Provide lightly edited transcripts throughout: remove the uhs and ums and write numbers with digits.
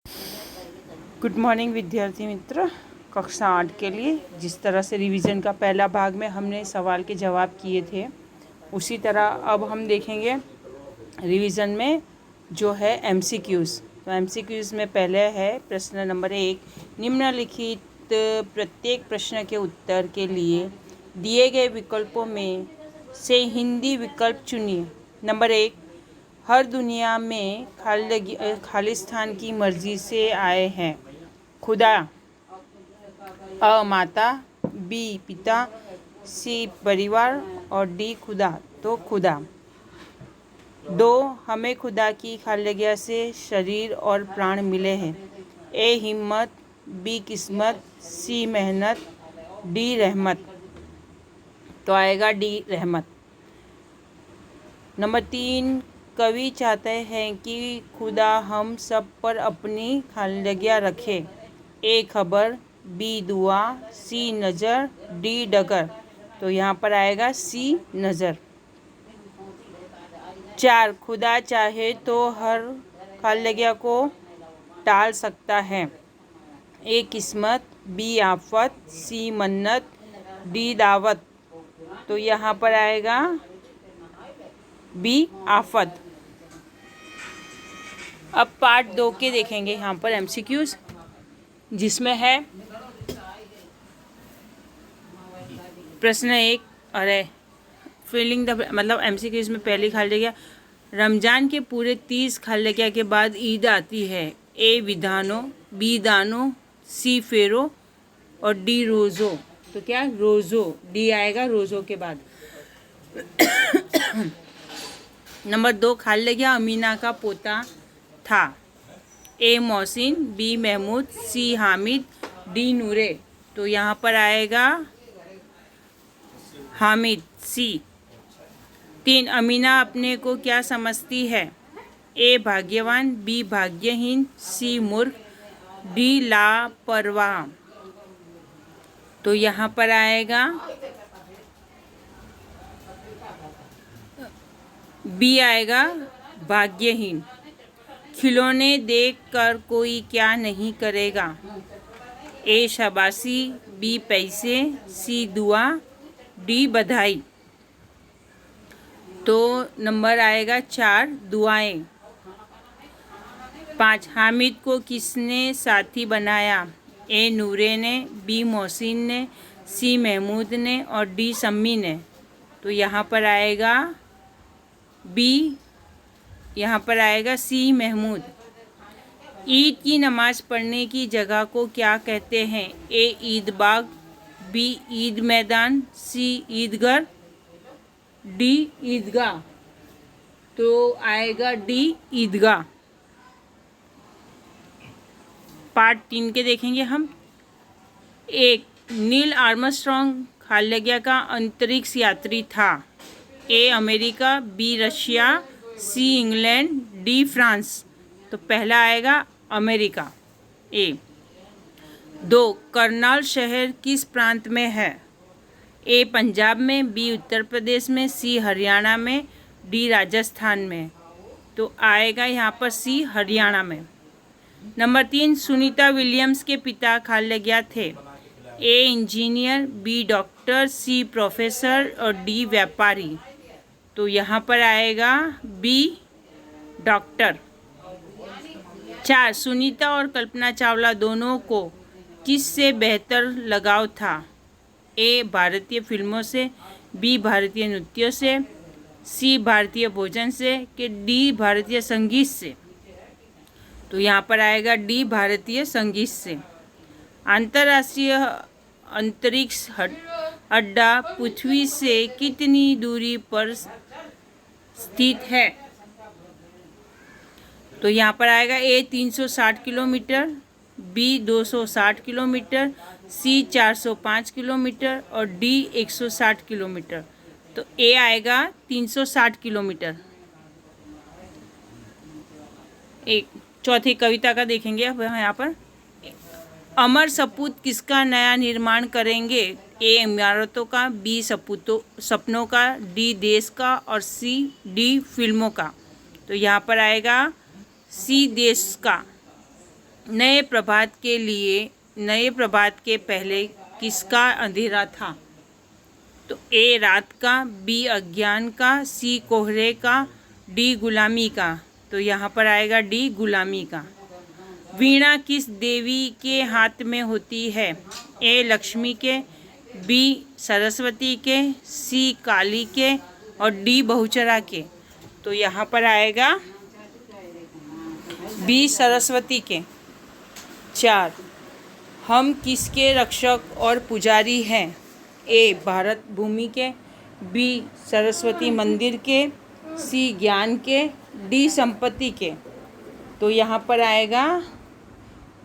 Good morning विद्यार्थी मित्र। कक्षा 8 के लिए जिस तरह से रिवीजन का पहला भाग में हमने सवाल के जवाब किए थे, उसी तरह अब हम देखेंगे रिवीजन में जो है एमसीक्यूज़। तो एमसीक्यूज़ में पहले है प्रश्न नंबर 1। निम्नलिखित प्रत्येक प्रश्न के उत्तर के लिए दिए गए विकल्पों में से हिंदी विकल्प चुनिए। नंबर 1, हर दुनिया में खालिस्तान की मर्जी से आए हैं। खुदा। अ माता, बी पिता, सी परिवार और डी खुदा। तो खुदा। 2, हमें खुदा की खालिगिया से शरीर और प्राण मिले हैं। ए हिम्मत, बी किस्मत, सी मेहनत, डी रहमत। तो आएगा डी रहमत। नंबर 3, कवि चाहते हैं कि खुदा हम सब पर अपनी खालिगिया रखे। ए खबर, बी दुआ, सी नज़र, डी डगर। तो यहाँ पर आएगा सी नज़र। 4, खुदा चाहे तो हर खालिगिया को टाल सकता है। ए किस्मत, बी आफत, सी मन्नत, डी दावत। तो यहाँ पर आएगा बी आफत। अब पार्ट 2 के देखेंगे यहाँ पर एमसीक्यूज़, जिसमें है प्रश्न 1। अरे फिलिंग द मतलब एमसीक्यूज़ में पहली खालिगिया, रमज़ान के पूरे 30 खालिगिया के बाद ईद आती है। ए विधानो, बी दानो, सी फेरो और डी रोज़ो। तो क्या रोज़ो, डी आएगा रोज़ो के बाद। नंबर 2, खालिगिया अमीना का पोता था। ए मोहसिन, बी महमूद, सी हामिद, डी नूरे। तो यहाँ पर आएगा हामिद, सी। 3, अमीना अपने को क्या समझती है। ए भाग्यवान, बी भाग्यहीन, सी मूर्ख, डी लापरवाह। तो यहाँ पर आएगा बी आएगा भाग्यहीन। खिलौने देखकर कोई क्या नहीं करेगा। ए शाबाशी, बी पैसे, सी दुआ, डी बधाई। तो नंबर आएगा 4 दुआएं। 5, हामिद को किसने साथी बनाया। ए नूरे ने, बी मोहसिन ने, सी महमूद ने और डी सम्मी ने। तो यहाँ पर आएगा बी, यहाँ पर आएगा सी महमूद। ईद की नमाज़ पढ़ने की जगह को क्या कहते हैं। ए ईद बाग, बी ईद मैदान, सी ईदगाह, डी ईदगाह। तो आएगा डी ईदगाह। पार्ट 3 के देखेंगे हम। 1, नील आर्मस्ट्रॉन्ग खालिगिया का अंतरिक्ष यात्री था। A America, B Russia, C England, D France. तो पहला आएगा अमेरिका, ए। 2, करनाल शहर किस प्रांत में है। ए पंजाब में, बी उत्तर प्रदेश में, सी हरियाणा में, डी राजस्थान में। तो आएगा यहाँ पर सी हरियाणा में। नंबर 3, सुनीता विलियम्स के पिता खालिगिया थे। A engineer, B doctor, C professor और डी व्यापारी। तो यहाँ पर आएगा बी डॉक्टर। 4, सुनीता और कल्पना चावला दोनों को किससे बेहतर लगाव था। ए भारतीय फिल्मों से, बी भारतीय नृत्यों से, सी भारतीय भोजन से कि डी भारतीय संगीत से। तो यहाँ पर आएगा डी भारतीय संगीत से। अंतर्राष्ट्रीय अंतरिक्ष अड्डा पृथ्वी से कितनी दूरी पर स्थित है। तो यहाँ पर आएगा ए 360 किलोमीटर, बी 260 किलोमीटर, सी 405 किलोमीटर और डी 160 किलोमीटर। तो ए आएगा 360 किलोमीटर। एक चौथी कविता का देखेंगे अब यहाँ पर। अमर सपूत किसका नया निर्माण करेंगे। ए इमारतों का, बी सपनों का, डी देश का और सी डी फिल्मों का। तो यहाँ पर आएगा सी देश का। नए प्रभात के पहले किसका अंधेरा था? तो ए रात का, बी अज्ञान का, सी कोहरे का, डी गुलामी का। तो यहाँ पर आएगा डी गुलामी का। वीणा किस देवी के हाथ में होती है? ए लक्ष्मी के, बी सरस्वती के, सी काली के और डी बहुचरा के। तो यहाँ पर आएगा बी सरस्वती के। 4, हम किसके रक्षक और पुजारी हैं? ए भारत भूमि के, बी सरस्वती मंदिर के, सी ज्ञान के, डी संपत्ति के। तो यहाँ पर आएगा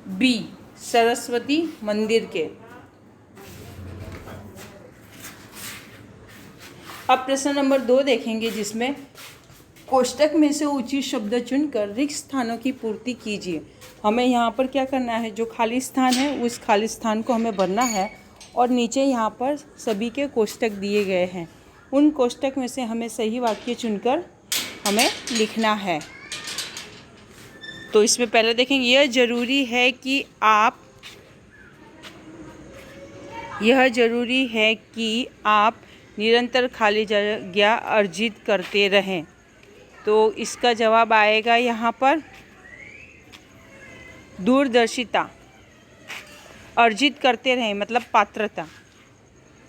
बी सरस्वती मंदिर के। अब प्रश्न नंबर 2 देखेंगे, जिसमें कोष्टक में से उचित शब्द चुनकर रिक्त स्थानों की पूर्ति कीजिए। हमें यहाँ पर क्या करना है, जो खाली स्थान है उस खाली स्थान को हमें भरना है और नीचे यहाँ पर सभी के कोष्टक दिए गए हैं। उन कोष्टक में से हमें सही वाक्य चुनकर हमें लिखना है। तो इसमें पहले देखेंगे, यह जरूरी है कि आप निरंतर खाली जगह अर्जित करते रहें। तो इसका जवाब आएगा यहाँ पर दूरदर्शिता। अर्जित करते रहें मतलब पात्रता।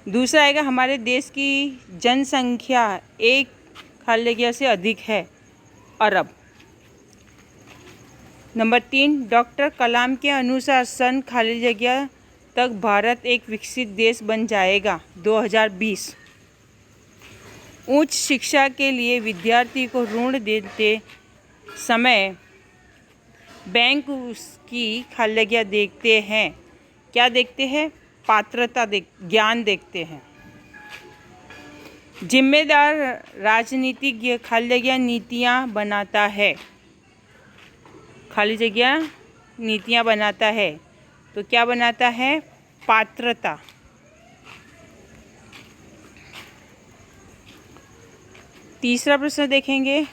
दूसरा आएगा, हमारे देश की जनसंख्या एक खाली जगह से अधिक है, अरब। नंबर 3, डॉक्टर कलाम के अनुसार सन खाली जगह तक भारत एक विकसित देश बन जाएगा 2020। उच्च शिक्षा के लिए विद्यार्थी को ऋण देते समय बैंक उसकी खाली जगह देखते हैं। क्या देखते हैं? पात्रता ज्ञान देखते हैं। जिम्मेदार राजनीतिज्ञ खाली जगह नीतियाँ बनाता है। खाली जगह नीतियाँ बनाता है। तो क्या बनाता है? पात्रता। तीसरा प्रश्न देखेंगे,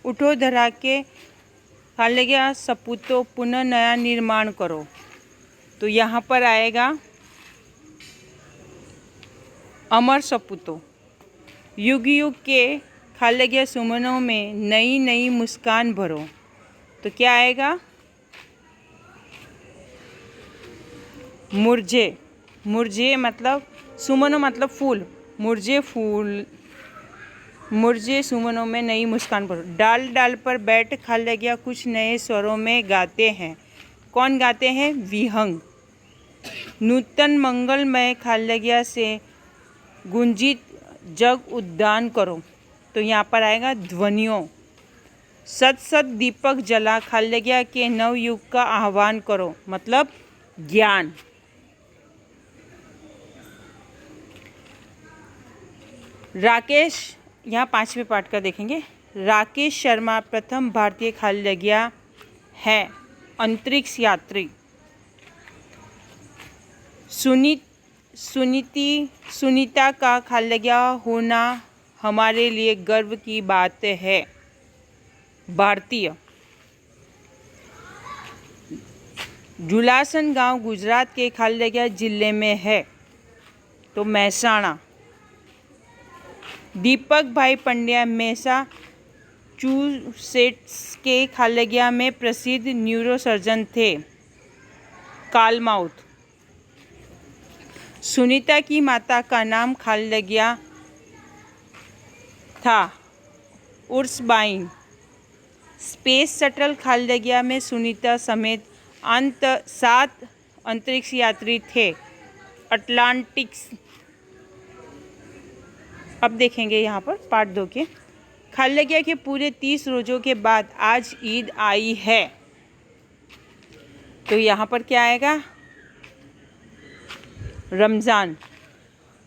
उठो धरा के खाली जगह सपूतों पुनः नया निर्माण करो। तो यहाँ पर आएगा अमर सपूतों। युग युग के खाली जगह सुमनों में नई नई मुस्कान भरो। तो क्या आएगा? मुरझे। मुरझे मतलब सुमनों मतलब फूल। मुरझे सुमनों में नई मुस्कान भरो। डाल डाल पर बैठ खाली जगह कुछ नए स्वरों में गाते हैं। कौन गाते हैं? विहंग। नूतन मंगलमय खाली जगह से गुंजित जग उद्यान करो। तो यहाँ पर आएगा ध्वनियों। सत सत दीपक जला खाली जगह के नवयुग का आह्वान करो मतलब ज्ञान। राकेश, यहाँ 5वें पाठ का देखेंगे। राकेश शर्मा प्रथम भारतीय खाली जगह है, अंतरिक्ष यात्री। सुनीता का खाली जगह होना हमारे लिए गर्व की बात है, भारतीय। झुलासन गांव गुजरात के खाली जगह जिले में है, तो महसाणा। दीपक भाई पंड्या मैसाचुसेट्स के खाली जगह में प्रसिद्ध न्यूरोसर्जन थे, कालमाउथ। सुनीता की माता का नाम खाली जगह था, उर्सबाइन। स्पेस शटल खाली जगह में सुनीता समेत 7 अंतरिक्ष यात्री थे, अटलांटिक्स। अब देखेंगे यहाँ पर पार्ट 2 के। खाली जगह के पूरे 30 रोज़ों के बाद आज ईद आई है। तो यहाँ पर क्या आएगा? रमज़ान।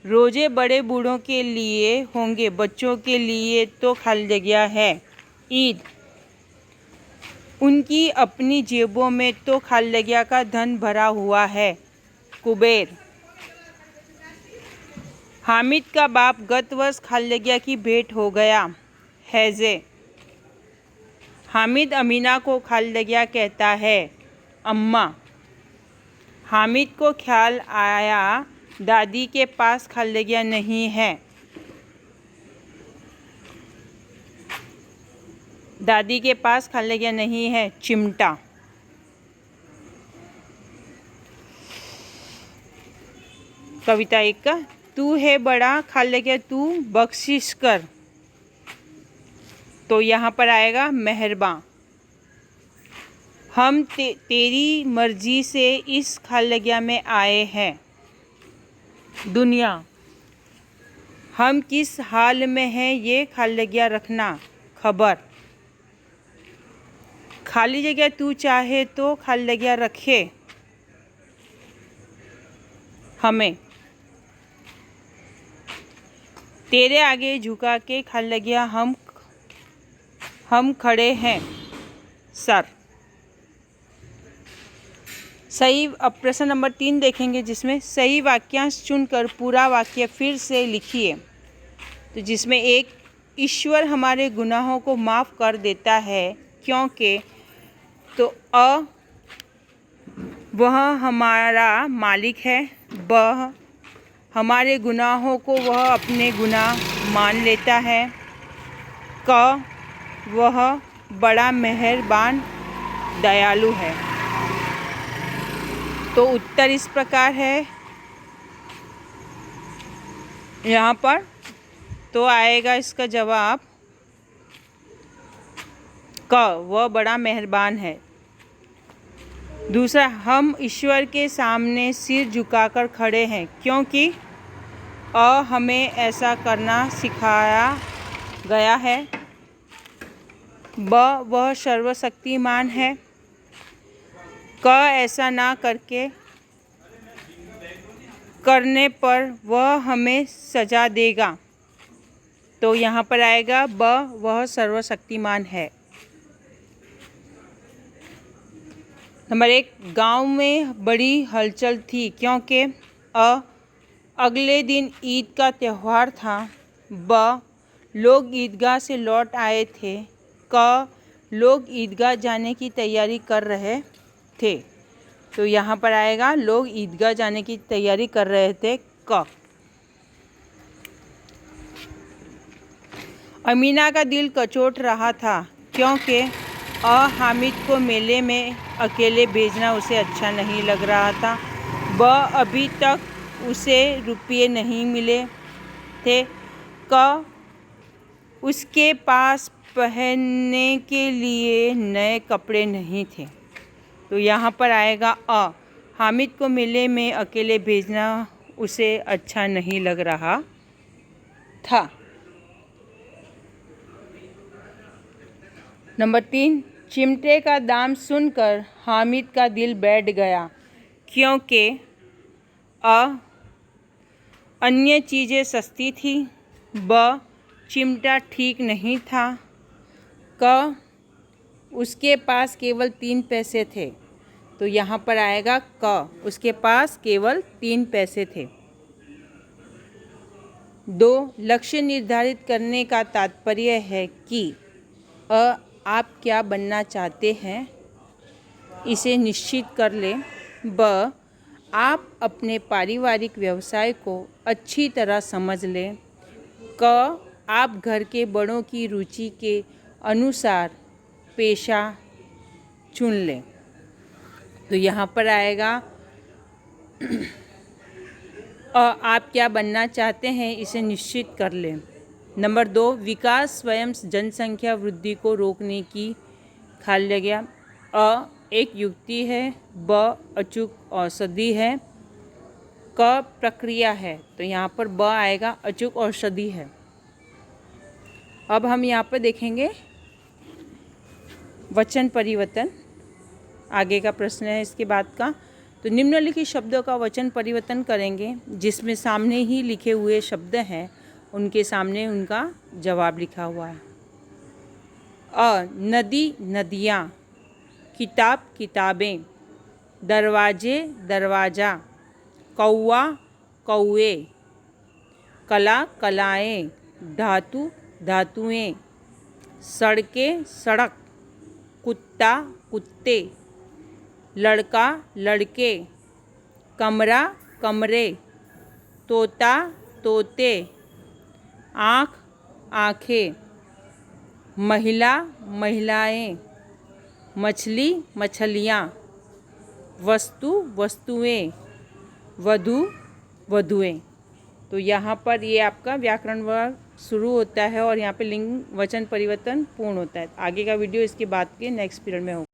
रोज़े बड़े बूढ़ों के लिए होंगे, बच्चों के लिए तो खाली जगह है, ईद। उनकी अपनी जेबों में तो खाली जगह का धन भरा हुआ है, कुबेर। हामिद का बाप गत वर्ष खाली जगह की भेंट हो गया, हैजे। हामिद अमीना को खाली जगह कहता है, अम्मा। हामिद को ख्याल आया दादी के पास खलदगिया नहीं है। दादी के पास खलदगिया नहीं है। चिमटा। कविता एक का, तू है बड़ा खलदगिया तू बख्शिश कर। तो यहाँ पर आएगा मेहरबान। हम तेरी मर्जी से इस खलदगिया में आए हैं। दुनिया। हम किस हाल में हैं ये खलदगिया रखना। खबर। खाली जगह तू चाहे तो खलदगिया रखे। हमें। तेरे आगे झुका के खलदगिया हम खड़े हैं। सर। सही। अब प्रश्न नंबर 3 देखेंगे, जिसमें सही वाक्यांश चुनकर पूरा वाक्य फिर से लिखिए। तो जिसमें एक, ईश्वर हमारे गुनाहों को माफ़ कर देता है क्योंकि, तो वह हमारा मालिक है। ब, हमारे गुनाहों को वह अपने गुनाह मान लेता है। क, वह बड़ा मेहरबान दयालु है। तो उत्तर इस प्रकार है यहाँ पर। तो आएगा इसका जवाब क, वह बड़ा मेहरबान है। दूसरा, हम ईश्वर के सामने सिर झुकाकर खड़े हैं क्योंकि हमें ऐसा करना सिखाया गया है। ब, वह सर्वशक्तिमान है। क, ऐसा ना करने पर वह हमें सजा देगा। तो यहाँ पर आएगा ब, वह सर्वशक्तिमान है। नंबर 1, गांव में बड़ी हलचल थी क्योंकि अगले दिन ईद का त्यौहार था। ब, लोग ईदगाह से लौट आए थे। क, लोग ईदगाह जाने की तैयारी कर रहे थे। तो यहाँ पर आएगा लोग ईदगाह जाने की तैयारी कर रहे थे। क। अमीना का दिल कचोट रहा था क्योंकि हामिद को मेले में अकेले भेजना उसे अच्छा नहीं लग रहा था। ब, अभी तक उसे रुपये नहीं मिले थे। क, उसके पास पहनने के लिए नए कपड़े नहीं थे। तो यहाँ पर आएगा हामिद को मेले में अकेले भेजना उसे अच्छा नहीं लग रहा था। नंबर 3, चिमटे का दाम सुनकर हामिद का दिल बैठ गया क्योंकि अन्य चीज़ें सस्ती थी। ब, चिमटा ठीक नहीं था। क, उसके पास केवल 3 पैसे थे। तो यहाँ पर आएगा क, उसके पास केवल 3 पैसे थे। 2, लक्ष्य निर्धारित करने का तात्पर्य है कि आप क्या बनना चाहते हैं इसे निश्चित कर लें। ब, आप अपने पारिवारिक व्यवसाय को अच्छी तरह समझ लें। क, आप घर के बड़ों की रुचि के अनुसार पेशा चुन लें। तो यहाँ पर आएगा आप क्या बनना चाहते हैं इसे निश्चित कर लें। नंबर 2, विकास स्वयं जनसंख्या वृद्धि को रोकने की खलदगिया। एक युक्ति है। ब, अचूक औषधि है। क, प्रक्रिया है। तो यहाँ पर ब आएगा, अचूक औषधि है। अब हम यहाँ पर देखेंगे वचन परिवर्तन। आगे का प्रश्न है इसके बाद का। तो निम्नलिखित शब्दों का वचन परिवर्तन करेंगे जिसमें सामने ही लिखे हुए शब्द हैं उनके सामने उनका जवाब लिखा हुआ है। नदी नदियाँ, किताब किताबें, दरवाजे दरवाज़ा, कौवा कौवे, कला कलाएँ, धातु धातुएँ, सड़कें सड़क, कुत्ता कुत्ते, लड़का लड़के, कमरा कमरे, तोता तोते, आँख आँखें, महिला महिलाएं, मछली मछलियाँ, वस्तु वस्तुएं, वधु वधुएं। तो यहाँ पर ये आपका व्याकरण वर्ग शुरू होता है और यहाँ पे लिंग वचन परिवर्तन पूर्ण होता है। आगे का वीडियो इसके बाद के नेक्स्ट पीरियड में होगा।